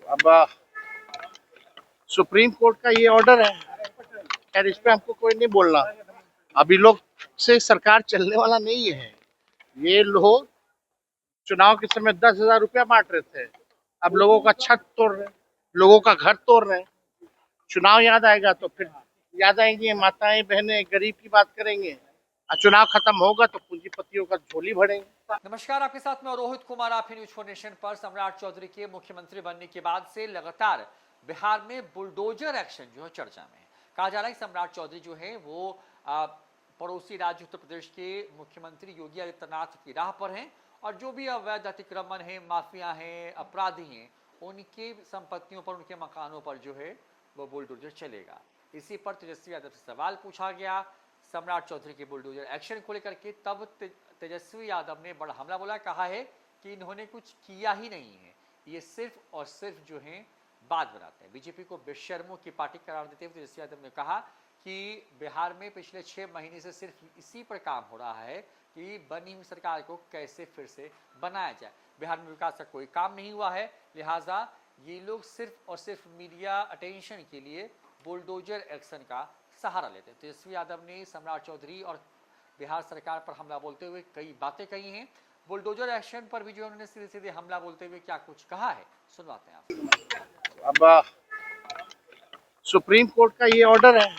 अब supreme court का ये ऑर्डर है, खैर इस पे हमको कोई नहीं बोलना। अभी लोग से सरकार चलने वाला नहीं है। ये लोग चुनाव के समय 10,000 रुपया बांट रहे थे, अब लोगों का छत तोड़ रहे, लोगों का घर तोड़ रहे। चुनाव याद आएगा तो फिर याद आएंगी माताएं बहनें, गरीब की बात करेंगे। चुनाव खत्म होगा तो पूंजीपतियों का झोली भरेंगे। नमस्कार, आपके साथ मैं रोहित कुमार। आप न्यूज 4 नेशन पर। सम्राट चौधरी के मुख्यमंत्री बनने के बाद से लगातार बिहार में बुलडोजर एक्शन जो है चर्चा में है। कहा जा रहा है कि सम्राट चौधरी जो है वो पड़ोसी राज्य उत्तर प्रदेश के मुख्यमंत्री योगी आदित्यनाथ की राह पर हैं और जो भी अवैध अतिक्रमण है, माफिया हैं, अपराधी हैं, उनके संपत्तियों पर, उनके मकानों पर जो है वो बुलडोजर चलेगा। इसी पर तेजस्वी यादव से सवाल पूछा गया सम्राट चौधरी के बुलडोजर एक्शन को लेकर के। तब तेजस्वी यादव ने बड़ा हमला बोला, कहा है कि इन्होंने कुछ किया ही नहीं है, ये सिर्फ और सिर्फ जो है बात बनाते हैं। बीजेपी को बेशर्मों की पार्टी करार देते हुए तेजस्वी यादव ने कहा कि बिहार में पिछले 6 महीने से सिर्फ इसी पर काम हो रहा है कि बनी हुई सरकार को कैसे फिर से बनाया जाए। बिहार में विकास का कोई काम नहीं हुआ है, लिहाजा ये लोग सिर्फ और सिर्फ मीडिया अटेंशन के लिए बुलडोजर एक्शन का सहारा लेते हैं। तेजस्वी यादव ने सम्राट चौधरी और बिहार सरकार पर हमला बोलते हुए कई बातें कही हैं। बुलडोजर एक्शन पर भी जो उन्होंने सीधे सीधे हमला बोलते हुए क्या कुछ कहा है, सुनवाते हैं आप। अब सुप्रीम कोर्ट का ये ऑर्डर है,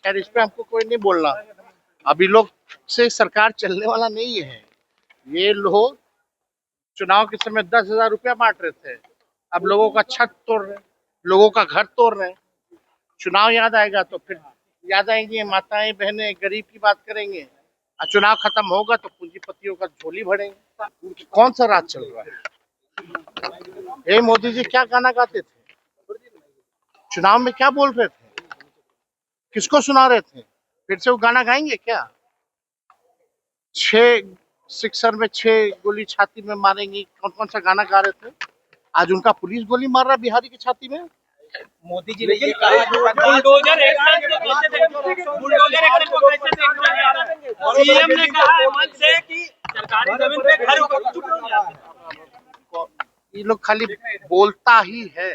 खैर इस पे हमको कोई नहीं बोलना। अभी लोग से सरकार चलने वाला नहीं है। ये लोग चुनाव के समय 10,000 रुपया बांट रहे थे, अब लोगों का छत तोड़ रहे, लोगों का घर तोड़ रहे। चुनाव याद आएगा तो फिर याद आएंगी माताएं बहनें, गरीब की बात करेंगे। चुनाव खत्म होगा तो पूंजीपतियों का झोली भरेंगे। कौन सा राज चल रहा है? मोदी जी क्या गाना गाते थे, चुनाव में क्या बोल रहे थे, किसको सुना रहे थे? फिर से वो गाना गाएंगे क्या? 6 सिक्सर में 6 गोली छाती में मारेंगी, कौन कौन सा गाना गा रहे थे? आज उनका पुलिस गोली मार रहा है बिहारी की छाती में। मोदी जी ने ये कहा बुलडोजर एक्शन को कैसे देखते हैं? सीएम ने कहा है मंच से कि सरकारी जमीन पे घर चुप हो जाते। ये लोग खाली बोलता ही है,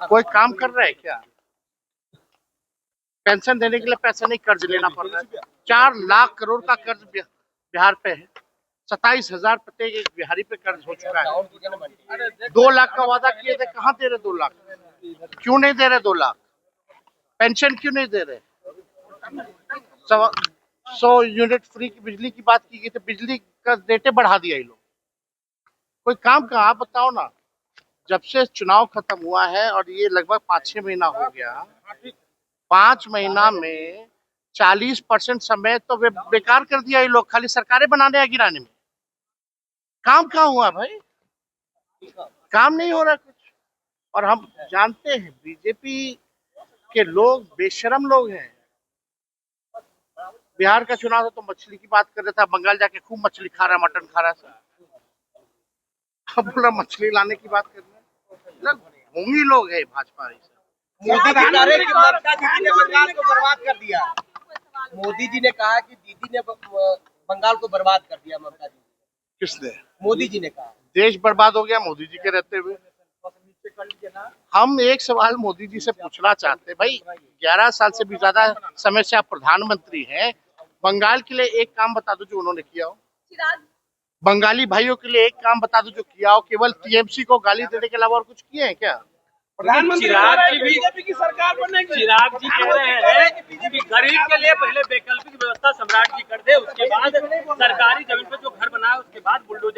कोई काम कर रहा है क्या? पेंशन देने के लिए पैसा नहीं, कर्ज लेना पड़ रहा है। 4 लाख करोड़ का कर्ज बिहार पे है। 27,000 प्रत्येक एक बिहारी पे कर्ज हो चुका है। 2 लाख का वादा किए थे, कहाँ दे रहे 2 लाख? क्यों नहीं दे रहे 2 लाख? पेंशन क्यों नहीं दे रहे? 100 यूनिट फ्री की बिजली की बात की गई थी, बिजली का रेटे बढ़ा दिया ये लोग। कोई काम का आप बताओ ना। जब से चुनाव खत्म हुआ है और ये लगभग 5-6 महीना हो गया, 5 महीना में 40% समय तो बेकार कर दिया ये लोग, खाली सरकारें बनाने या गिराने में। काम कहाँ हुआ भाई? काम नहीं हो रहा कुछ। और हम जानते हैं बीजेपी के लोग बेशरम लोग हैं। बिहार का चुनाव तो मछली की बात कर रहा था, बंगाल जाके खूब मछली खा रहा, मटन खा रहा था। अब बोला मछली लाने की बात कर रहे हैं। भोंगी लोग है भाजपा। मोदी जी ने बंगाल को बर्बाद कर दिया। मोदी जी ने कहा कि दीदी ने बंगाल को बर्बाद कर दिया। ममता जी किसने? मोदी जी ने कहा देश बर्बाद हो गया मोदी जी के रहते हुए। हम एक सवाल मोदी जी से पूछना चाहते हैं, भाई 11 साल से भी ज्यादा समय से आप प्रधानमंत्री हैं, बंगाल के लिए एक काम बता दो जो उन्होंने किया हो। बंगाली भाइयों के लिए एक काम बता दो जो किया हो। केवल टीएमसी को गाली देने के अलावा और कुछ किए हैं क्या? चिराग जी भी बीजेपी की सरकार बनेगी। चिराग जी कह रहे हैं कि गरीब के लिए पहले वैकल्पिक व्यवस्था सम्राट जी कर दे, उसके बाद सरकारी जमीन पर जो घर बनाए उसके बाद बुलडोजर